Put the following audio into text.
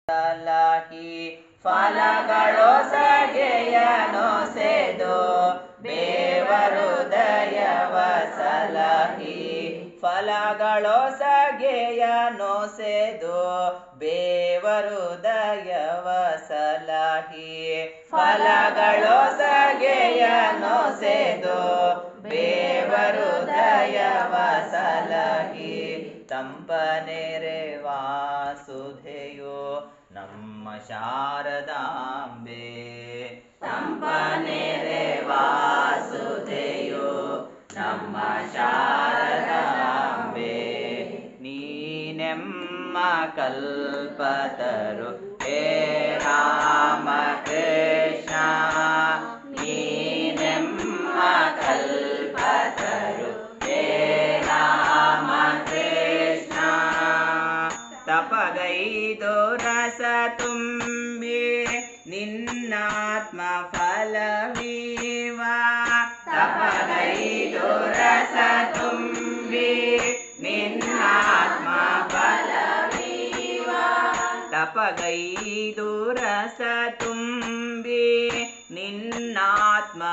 ಸಲಹಿ ಫಲಗಳು ಸಗೆಯನು ಸೆದು ಬೇವರುದಯವ ಸಲಹಿ ಫಲಗಳು ಸಗೆಯನು ಸೆದು ಬೇವರುದಯವ ಸಲಹಿ ಫಲಗಳು ಸಗೆಯನು ಸೆದು ಬೇವರುದಯವ ಸಲಹಿ ತಂಪನೆರೆ ವಾಸುಧೆಯೋ ನಮ್ಮ ಶಾರದಾಂಬೆ ತಂಪನೆರೆ ವಾಸುಧೆಯೋ ನಮ್ಮ ಶಾರದಾಂಬೆ ನೀನೆಮ್ಮ ಕಲ್ಪತರು ಹೇ ರಾಮ ಕೃಷ್ಣ ನೀನೆಮ್ಮ ಕಲ್ಪತರು ಹೇ ರಾಮ ಕೃಷ್ಣ ತಪಗೈದು ರಸ ತುಂಬಿ ನಿನ್ನಾತ್ಮ ಫಲವೀವ ತಪಗೈದು ರಸ ತುಂಬಿ ನಿನ್ನಾತ್ಮ ಫಲವೀವ ತಪಗೈದು ರಸ ತುಂಬಿ ನಿನ್ನಾತ್ಮ